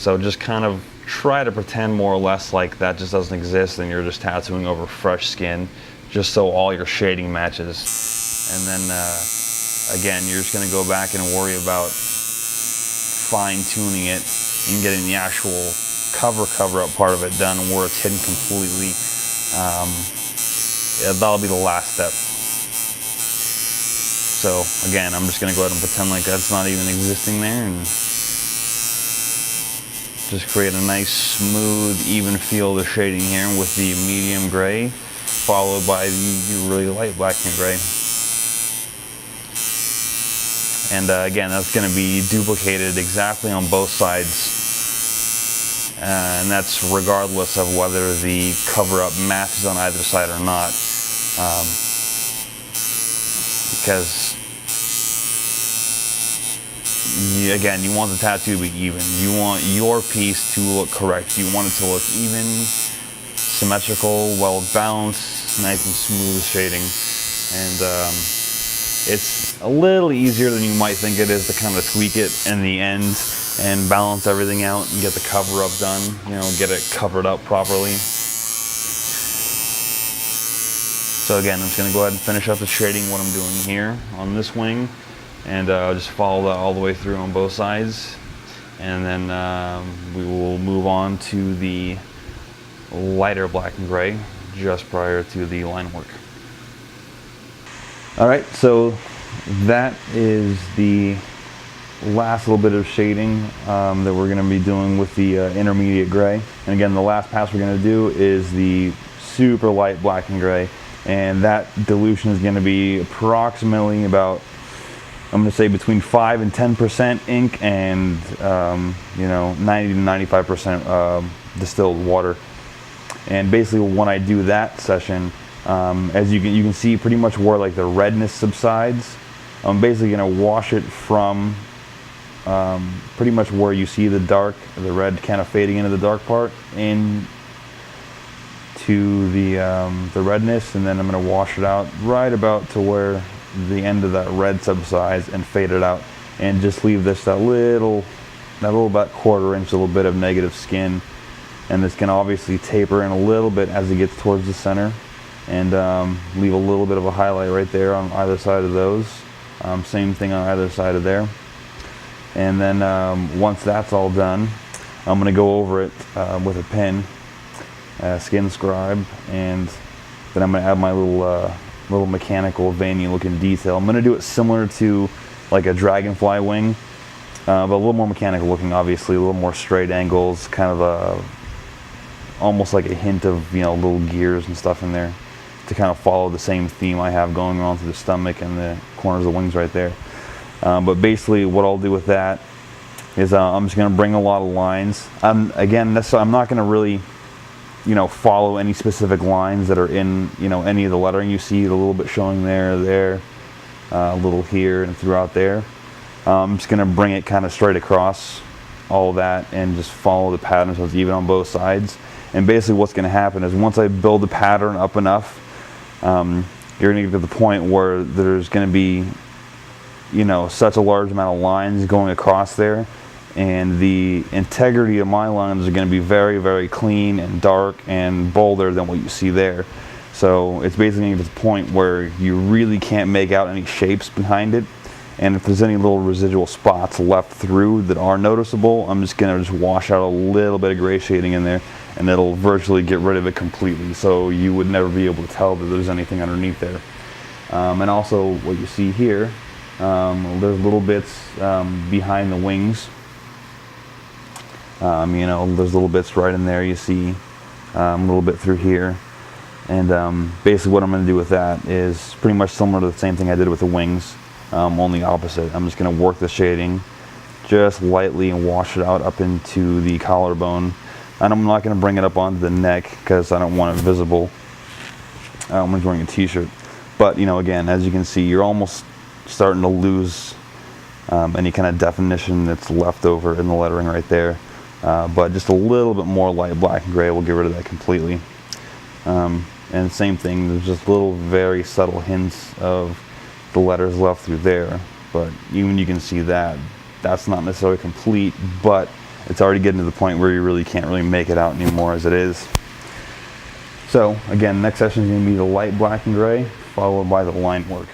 So just kind of try to pretend more or less like that just doesn't exist and you're just tattooing over fresh skin, just so all your shading matches. And then again, you're just going to go back and worry about fine-tuning it and getting the actual cover-up part of it done where it's hidden completely. Yeah, that'll be the last step. So again, I'm just going to go ahead and pretend like that's not even existing there and just create a nice, smooth, even feel of shading here with the medium gray, followed by the really light black and gray. And again, that's going to be duplicated exactly on both sides. And that's regardless of whether the cover-up matches on either side or not. Because again, you want the tattoo to be even. You want your piece to look correct. You want it to look even, symmetrical, well balanced, nice and smooth shading. And it's a little easier than you might think it is to kind of tweak it in the end and balance everything out and get the cover up done, you know, get it covered up properly. So again, I'm just going to go ahead and finish up the shading, what I'm doing here on this wing, and just follow that all the way through on both sides. And then we will move on to the lighter black and gray just prior to the line work. Alright, so that is the last little bit of shading that we're going to be doing with the intermediate gray. And again, the last pass we're going to do is the super light black and gray. And that dilution is going to be approximately about, I'm going to say between 5 and 10% ink and you know, 90 to 95% distilled water. And basically when I do that session, as you can see pretty much where like the redness subsides, I'm basically going to wash it from pretty much where you see the red kind of fading into the dark part in to the redness, and then I'm going to wash it out right about to where the end of that red subsides and fade it out, and just leave this that little about quarter-inch little bit of negative skin, and it's going to obviously taper in a little bit as it gets towards the center, and leave a little bit of a highlight right there on either side of those. Same thing on either side of there. And then once that's all done, I'm going to go over it with a pen, skin scribe, and then I'm going to add my little mechanical veiny looking detail. I'm going to do it similar to like a dragonfly wing, but a little more mechanical looking, obviously, a little more straight angles, kind of almost like a hint of, you know, little gears and stuff in there to kind of follow the same theme I have going on through the stomach and the corners of the wings right there. But basically what I'll do with that is I'm just going to bring a lot of lines. Again, I'm not going to really, you know, follow any specific lines that are in, you know, any of the lettering. You see it a little bit showing there, a little here and throughout there. I'm just going to bring it kind of straight across all of that and just follow the pattern so it's even on both sides. And basically what's going to happen is once I build the pattern up enough, you're going to get to the point where there's going to be, you know, such a large amount of lines going across there, and the integrity of my lines are going to be very, very clean and dark and bolder than what you see there. So it's basically going to get to the point where you really can't make out any shapes behind it, and if there's any little residual spots left through that are noticeable, I'm just going to wash out a little bit of gray shading in there, and it'll virtually get rid of it completely, so you would never be able to tell that there's anything underneath there. And also what you see here, there's little bits behind the wings. You know, there's little bits right in there, you see a little bit through here. And basically what I'm going to do with that is pretty much similar to the same thing I did with the wings, only opposite. I'm just going to work the shading just lightly and wash it out up into the collarbone. And I'm not going to bring it up onto the neck because I don't want it visible. I'm wearing a t-shirt. But, you know, again, as you can see, you're almost starting to lose any kind of definition that's left over in the lettering right there. But just a little bit more light black and gray will get rid of that completely. And same thing, there's just little very subtle hints of the letters left through there. But even you can see that, that's not necessarily complete, but it's already getting to the point where you really can't really make it out anymore as it is. So again, next session is going to be the light black and gray, followed by the line work.